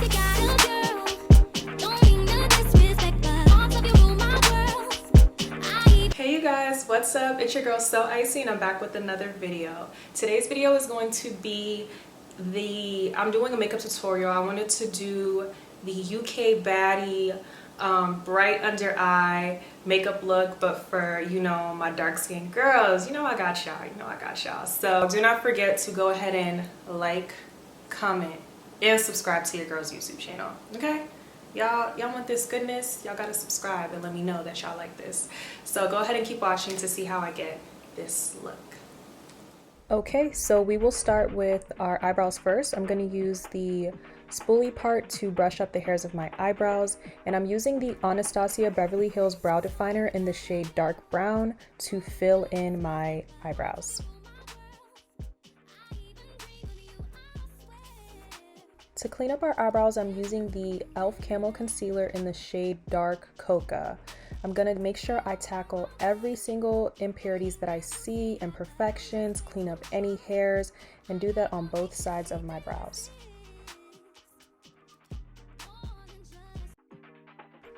Hey you guys, what's up? It's your girl So Icy and I'm back with another video. Today's video is going to be I'm doing a makeup tutorial. I wanted to do the UK Baddie bright under eye makeup look, but for, you know, my dark skinned girls. You know I got y'all. So do not forget to go ahead and like, comment, and subscribe to your girl's YouTube channel, okay? Y'all want this goodness, y'all gotta subscribe and let me know that y'all like this. So go ahead and keep watching to see how I get this look. Okay, so we will start with our eyebrows first. I'm going to use the spoolie part to brush up the hairs of my eyebrows, and I'm using the Anastasia Beverly Hills Brow Definer in the shade Dark Brown to fill in my eyebrows. To clean up our eyebrows, I'm using the e.l.f. Camo Concealer in the shade Dark Coca. I'm gonna make sure I tackle every single impurities that I see, imperfections, clean up any hairs, and do that on both sides of my brows.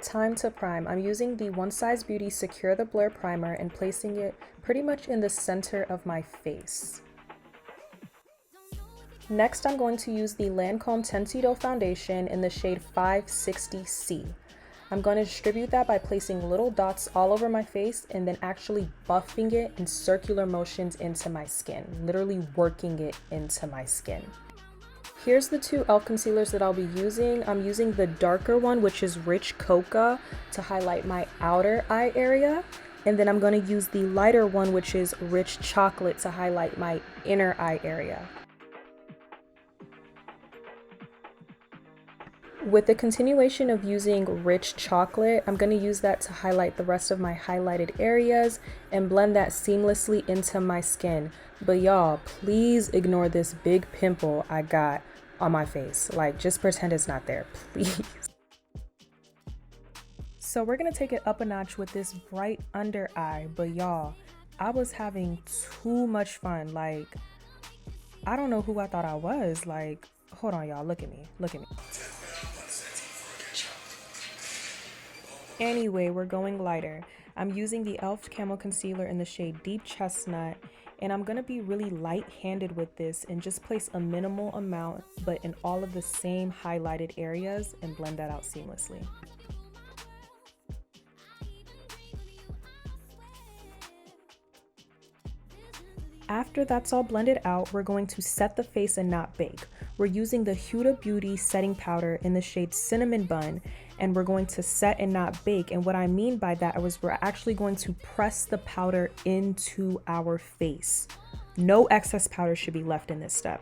Time to prime. I'm using the One Size Beauty Secure the Blur Primer and placing it pretty much in the center of my face. Next, I'm going to use the Lancome Tensito Foundation in the shade 560C. I'm going to distribute that by placing little dots all over my face and then actually buffing it in circular motions into my skin, literally working it into my skin. Here's the two e.l.f. concealers that I'll be using. I'm using the darker one, which is Rich Coca, to highlight my outer eye area. And then I'm going to use the lighter one, which is Rich Chocolate, to highlight my inner eye area. With the continuation of using Rich Chocolate, I'm going to use that to highlight the rest of my highlighted areas and blend that seamlessly into my skin. But y'all, please ignore this big pimple I got on my face. Like, just pretend it's not there, please. So we're going to take it up a notch with this bright under eye. But y'all, I was having too much fun. Like, I don't know who I thought I was. Like, hold on, y'all. Look at me. Anyway, we're going lighter. I'm using the e.l.f. Camo Concealer in the shade Deep Chestnut, and I'm going to be really light-handed with this and just place a minimal amount, but in all of the same highlighted areas, and blend that out seamlessly. After that's all blended out, we're going to set the face and not bake. We're using the Huda Beauty setting powder in the shade Cinnamon Bun, and we're going to set and not bake. And what I mean by that is we're actually going to press the powder into our face. No excess powder should be left in this step.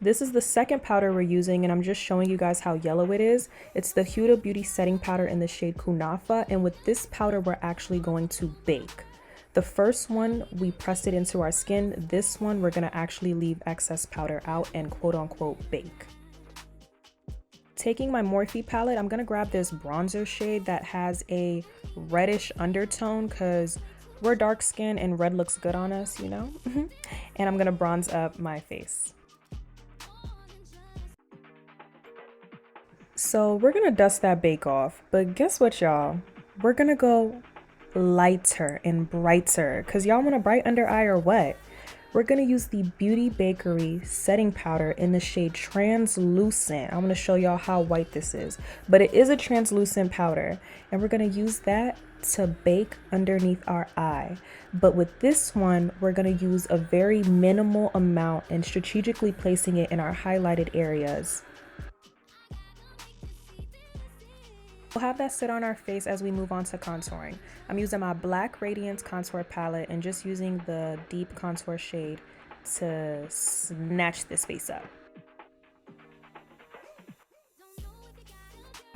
This is the second powder we're using, and I'm just showing you guys how yellow it is. It's the Huda Beauty setting powder in the shade Kunafa, and with this powder we're actually going to bake. The first one, we pressed it into our skin. This one, we're gonna actually leave excess powder out and quote unquote bake. Taking my Morphe palette, I'm gonna grab this bronzer shade that has a reddish undertone because we're dark skinned and red looks good on us, you know? And I'm gonna bronze up my face. So we're gonna dust that bake off, but guess what, y'all? We're gonna go lighter and brighter because y'all want a bright under eye or what? We're gonna use the Beauty Bakery setting powder in the shade Translucent. I'm gonna show y'all how white this is, but it is a translucent powder, and we're gonna use that to bake underneath our eye. But with this one, we're gonna use a very minimal amount and strategically placing it in our highlighted areas. We'll have that sit on our face as we move on to contouring. I'm using my Black Radiance contour palette and just using the deep contour shade to snatch this face up.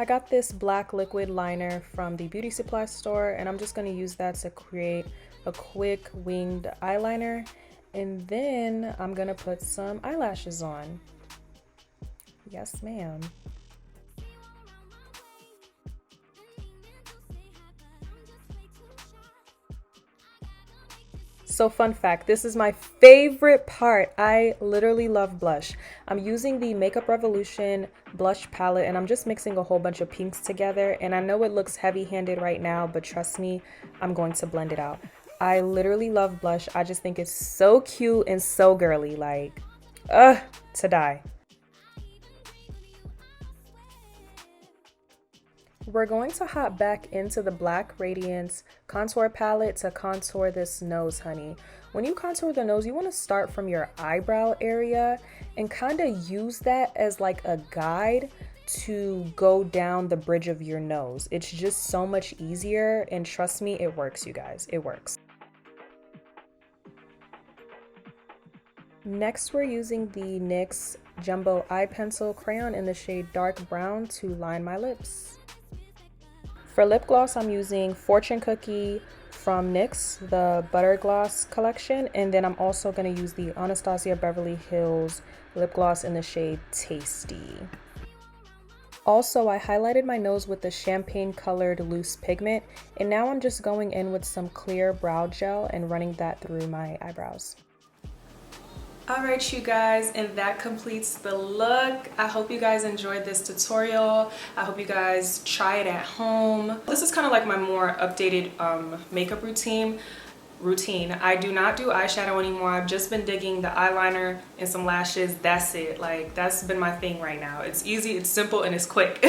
I got this black liquid liner from the beauty supply store, and I'm just going to use that to create a quick winged eyeliner, and then I'm going to put some eyelashes on. Yes, ma'am. So fun fact, this is my favorite part. I literally love blush. I'm using the Makeup Revolution blush palette and I'm just mixing a whole bunch of pinks together. And I know it looks heavy-handed right now, but trust me, I'm going to blend it out. I literally love blush. I just think it's so cute and so girly, like, to die. We're going to hop back into the Black Radiance contour palette to contour this nose, honey. When you contour the nose, you want to start from your eyebrow area and kind of use that as like a guide to go down the bridge of your nose. It's just so much easier, and trust me, it works, you guys. It works. Next, we're using the NYX Jumbo Eye Pencil Crayon in the shade Dark Brown to line my lips. For lip gloss, I'm using Fortune Cookie from NYX, the Butter Gloss collection, and then I'm also going to use the Anastasia Beverly Hills lip gloss in the shade Tasty. Also, I highlighted my nose with the champagne colored loose pigment, and now I'm just going in with some clear brow gel and running that through my eyebrows. Alright, you guys, and that completes the look. I hope you guys enjoyed this tutorial. I hope you guys try it at home. This is kind of like my more updated makeup routine. I do not do eyeshadow anymore. I've just been digging the eyeliner and some lashes. That's it. Like, that's been my thing right now. It's easy, it's simple, and it's quick.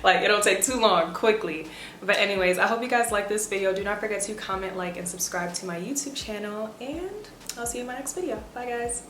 Like, it don't take too long, quickly. But anyways, I hope you guys like this video. Do not forget to comment, like, and subscribe to my YouTube channel, and I'll see you in my next video. Bye, guys.